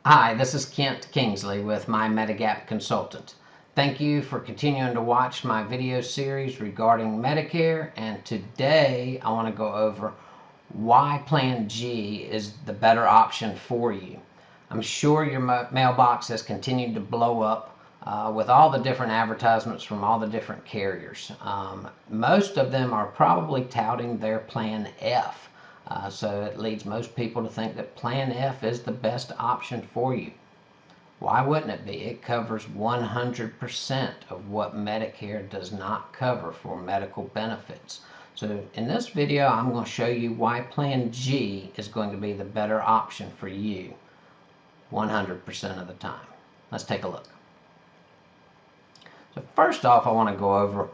Hi, this is Kent Kingsley with My Medigap Consultant. Thank you for continuing to watch my video series regarding Medicare, and today I want to go over why Plan G is the better option for you. I'm sure your mailbox has continued to blow up with all the different advertisements from all the different carriers. Most of them are probably touting their Plan F. So it leads most people to think that Plan F is the best option for you. Why wouldn't it be? It covers 100% of what Medicare does not cover for medical benefits. So in this video, I'm going to show you why Plan G is going to be the better option for you 100% of the time. Let's take a look. So first off, I want to go over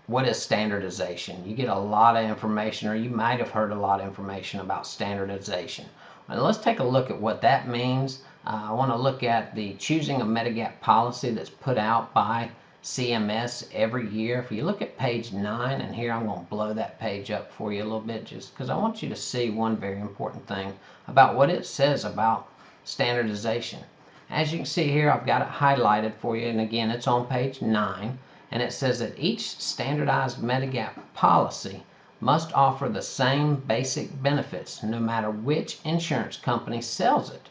what is standardization. You get a lot of information, or you might have heard a lot of information about standardization. Well, let's take a look at what that means. I want to look at the choosing a Medigap policy that's put out by CMS every year. If you look at page 9, and here I'm going to blow that page up for you a little bit just because I want you to see one very important thing about what it says about standardization. As you can see here, I've got it highlighted for you, and again, it's on page 9. And it says that each standardized Medigap policy must offer the same basic benefits no matter which insurance company sells it.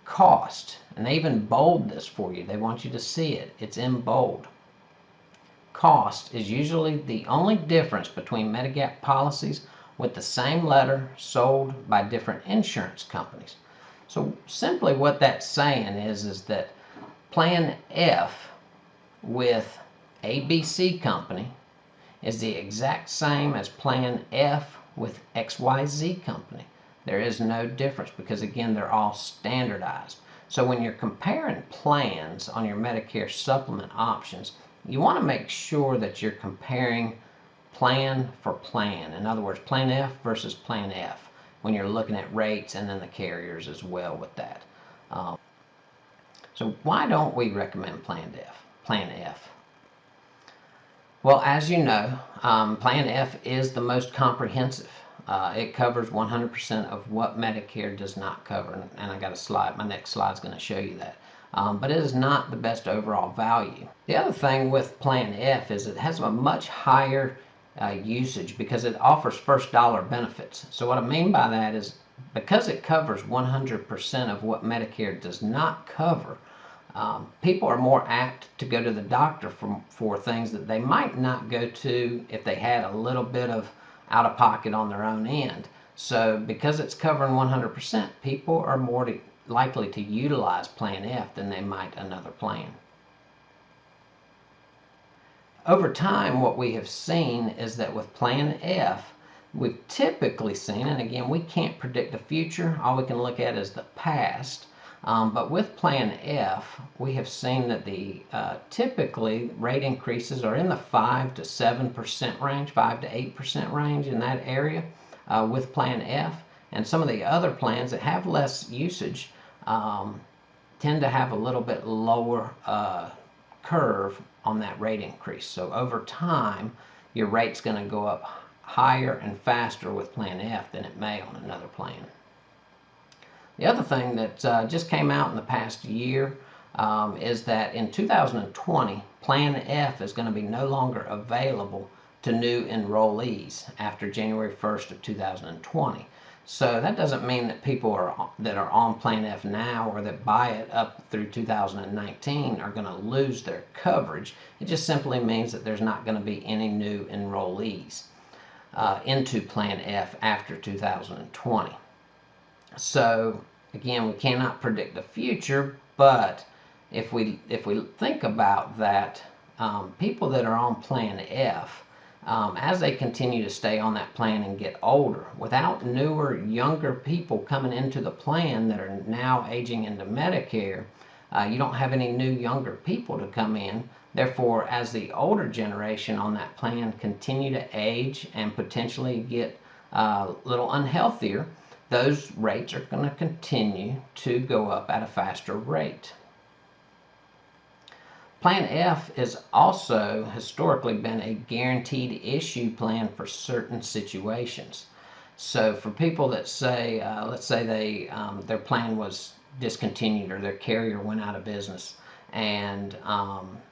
Cost, and they even bold this for you. They want you to see it. It's in bold. Cost is usually the only difference between Medigap policies with the same letter sold by different insurance companies. So simply what that's saying is that Plan F with ABC Company is the exact same as Plan F with XYZ Company. There is no difference because, again, they're all standardized. So when you're comparing plans on your Medicare supplement options, you want to make sure that you're comparing plan for plan. In other words, Plan F versus Plan F when you're looking at rates and then the carriers as well with that. So why don't we recommend Plan F? Well, as you know, Plan F is the most comprehensive. It covers 100% of what Medicare does not cover, and I got a slide. My next slide is going to show you that. But it is not the best overall value. The other thing with Plan F is it has a much higher usage because it offers first dollar benefits. So what I mean by that is because it covers 100% of what Medicare does not cover, people are more apt to go to the doctor for things that they might not go to if they had a little bit of out of pocket on their own end. So because it's covering 100%, people are more likely to utilize Plan F than they might another plan. Over time, what we have seen is that with Plan F, we've typically seen, and again, we can't predict the future, all we can look at is the past. But with Plan F, we have seen that the typically rate increases are in the 5 to 7% range, 5 to 8% range in that area with Plan F. And some of the other plans that have less usage tend to have a little bit lower curve on that rate increase. So over time, your rate's going to go up higher and faster with Plan F than it may on another plan. The other thing that just came out in the past year is that in 2020, Plan F is going to be no longer available to new enrollees after January 1st of 2020. So that doesn't mean that people that are on Plan F now or that buy it up through 2019 are going to lose their coverage. It just simply means that there's not going to be any new enrollees into Plan F after 2020. So again, we cannot predict the future, but if we think about that, people that are on Plan F, as they continue to stay on that plan and get older, without newer, younger people coming into the plan that are now aging into Medicare, you don't have any new, younger people to come in. Therefore, as the older generation on that plan continue to age and potentially get a little unhealthier, those rates are going to continue to go up at a faster rate. Plan F has also historically been a guaranteed issue plan for certain situations. So for people that say, let's say their plan was discontinued or their carrier went out of business and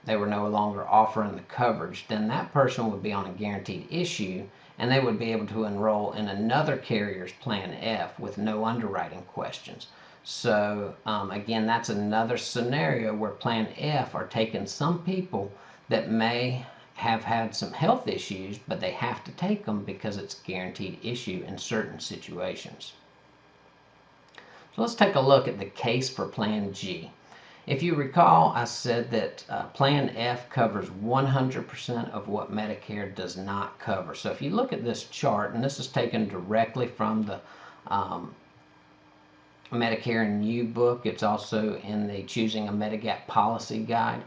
they were no longer offering the coverage, then that person would be on a guaranteed issue and they would be able to enroll in another carrier's Plan F with no underwriting questions. So again, that's another scenario where Plan F are taking some people that may have had some health issues, but they have to take them because it's a guaranteed issue in certain situations. So let's take a look at the case for Plan G. If you recall, I said that Plan F covers 100% of what Medicare does not cover. So if you look at this chart, and this is taken directly from the Medicare and You book, it's also in the Choosing a Medigap Policy Guide.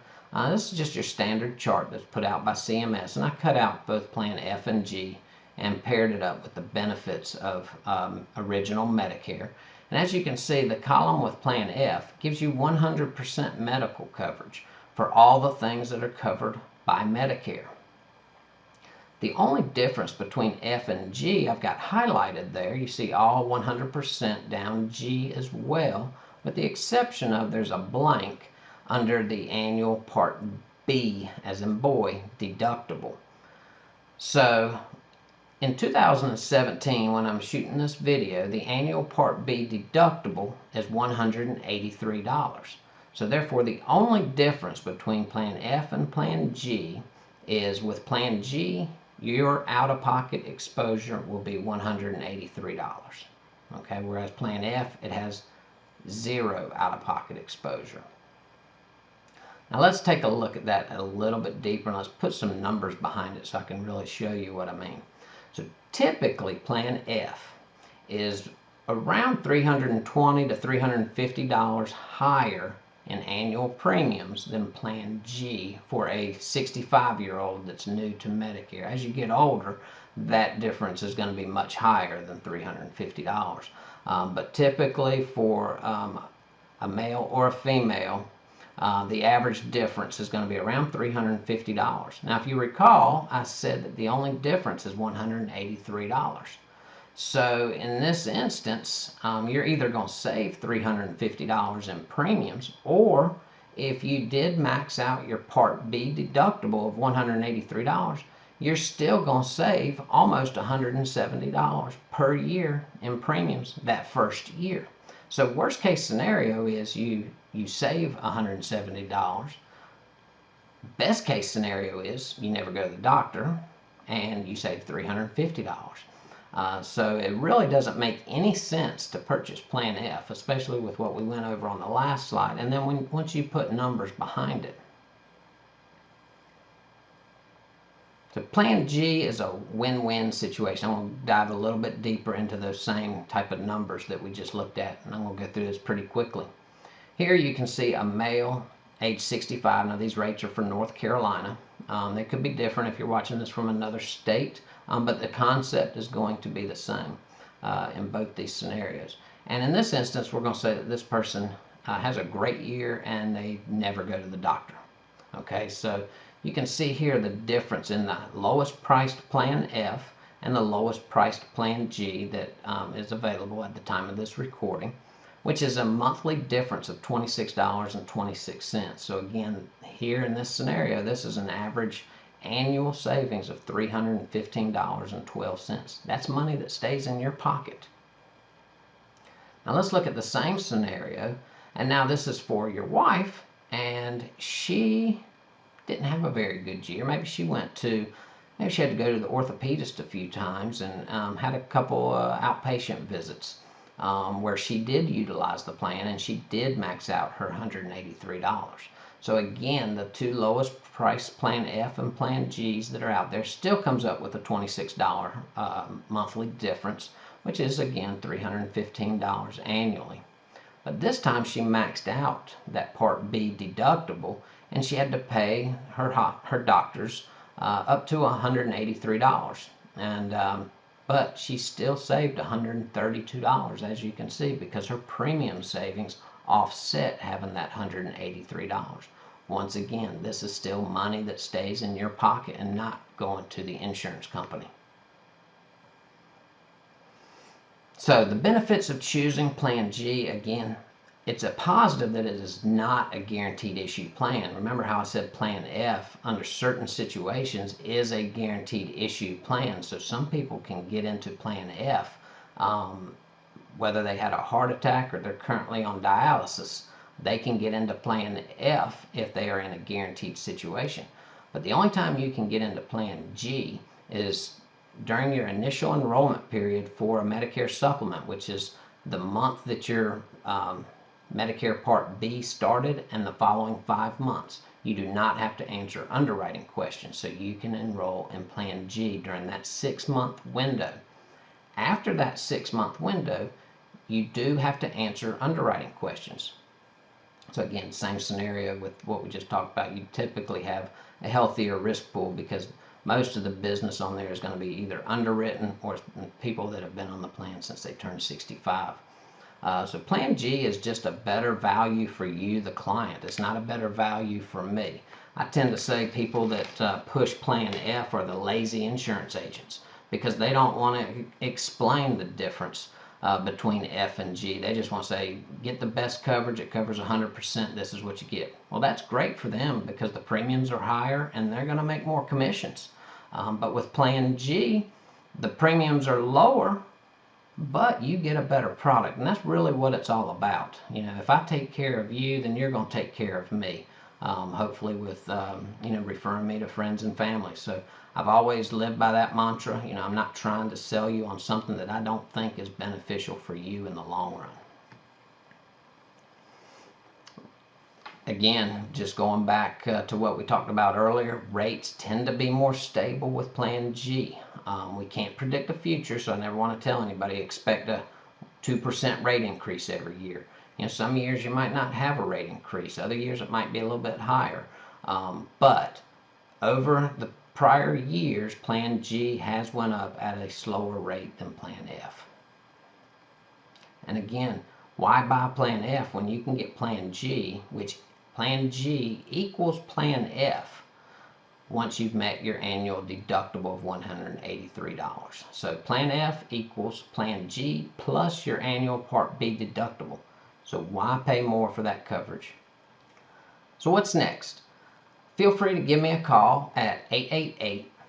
This is just your standard chart that's put out by CMS, and I cut out both Plan F and G and paired it up with the benefits of original Medicare. And as you can see, the column with Plan F gives you 100% medical coverage for all the things that are covered by Medicare. The only difference between F and G I've got highlighted there. You see all 100% down G as well, with the exception of there's a blank under the annual Part B, as in boy, deductible. So in 2017, when I'm shooting this video, the annual Part B deductible is $183. So therefore, the only difference between Plan F and Plan G is with Plan G, your out-of-pocket exposure will be $183. Okay, whereas Plan F, it has zero out-of-pocket exposure. Now let's take a look at that a little bit deeper, and let's put some numbers behind it so I can really show you what I mean. So typically Plan F is around $320 to $350 higher in annual premiums than Plan G for a 65-year-old that's new to Medicare. As you get older, that difference is going to be much higher than $350. But typically for a male or a female, the average difference is going to be around $350. Now, if you recall, I said that the only difference is $183. So in this instance, you're either going to save $350 in premiums, or if you did max out your Part B deductible of $183, you're still going to save almost $170 per year in premiums that first year. So worst case scenario is you save $170. Best case scenario is you never go to the doctor and you save $350. So it really doesn't make any sense to purchase Plan F, especially with what we went over on the last slide, and then once you put numbers behind it. So Plan G is a win-win situation. I'm going to dive a little bit deeper into those same type of numbers that we just looked at, and I'm going to go through this pretty quickly. Here you can see a male, age 65. Now these rates are for North Carolina. They could be different if you're watching this from another state, but the concept is going to be the same in both these scenarios. And in this instance, we're going to say that this person has a great year and they never go to the doctor. Okay, so you can see here the difference in the lowest priced Plan F and the lowest priced Plan G that is available at the time of this recording, which is a monthly difference of $26.26. So again, here in this scenario, this is an average annual savings of $315.12. That's money that stays in your pocket. Now let's look at the same scenario, and now this is for your wife, and she didn't have a very good year. Maybe she had to go to the orthopedist a few times and had a couple outpatient visits where she did utilize the plan and she did max out her $183. So again, the two lowest price Plan F and Plan G's that are out there still comes up with a $26 monthly difference, which is again $315 annually. But this time she maxed out that Part B deductible, and she had to pay her doctors up to $183. But she still saved $132, as you can see, because her premium savings offset having that $183. Once again, this is still money that stays in your pocket and not going to the insurance company. So the benefits of choosing Plan G, again, It's a positive that it is not a guaranteed issue plan. Remember how I said Plan F, under certain situations, is a guaranteed issue plan. So some people can get into Plan F, whether they had a heart attack or they're currently on dialysis. They can get into Plan F if they are in a guaranteed situation. But the only time you can get into Plan G is during your initial enrollment period for a Medicare supplement, which is the month that your Medicare Part B started and the following 5 months. You do not have to answer underwriting questions, so you can enroll in Plan G during that 6-month window. After that 6-month window, you do have to answer underwriting questions. So again, same scenario with what we just talked about. You typically have a healthier risk pool because most of the business on there is going to be either underwritten or people that have been on the plan since they turned 65. So Plan G is just a better value for you, the client. It's not a better value for me. I tend to say people that push Plan F are the lazy insurance agents because they don't want to explain the difference between F and G. They just want to say, get the best coverage, it covers 100%, this is what you get. Well, that's great for them because the premiums are higher and they're going to make more commissions. But with Plan G, the premiums are lower, but you get a better product. And that's really what it's all about. You know, if I take care of you, then you're going to take care of me. Hopefully with, referring me to friends and family. So I've always lived by that mantra. You know, I'm not trying to sell you on something that I don't think is beneficial for you in the long run. Again, just going back to what we talked about earlier, rates tend to be more stable with Plan G. We can't predict the future, so I never want to tell anybody expect a 2% rate increase every year. You know, some years you might not have a rate increase. Other years it might be a little bit higher. But over the prior years, Plan G has went up at a slower rate than Plan F. And again, why buy Plan F when you can get Plan G, which Plan G equals Plan F once you've met your annual deductible of $183. So Plan F equals Plan G plus your annual Part B deductible. So why pay more for that coverage? So what's next? Feel free to give me a call at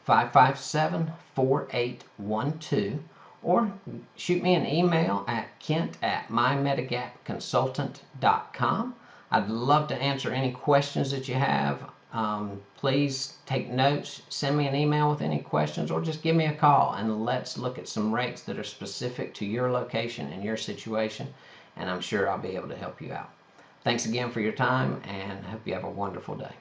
888-557-4812 or shoot me an email at kent@mymedagapconsultant.com. I'd love to answer any questions that you have. Please take notes, send me an email with any questions, or just give me a call and let's look at some rates that are specific to your location and your situation, and I'm sure I'll be able to help you out. Thanks again for your time, and I hope you have a wonderful day.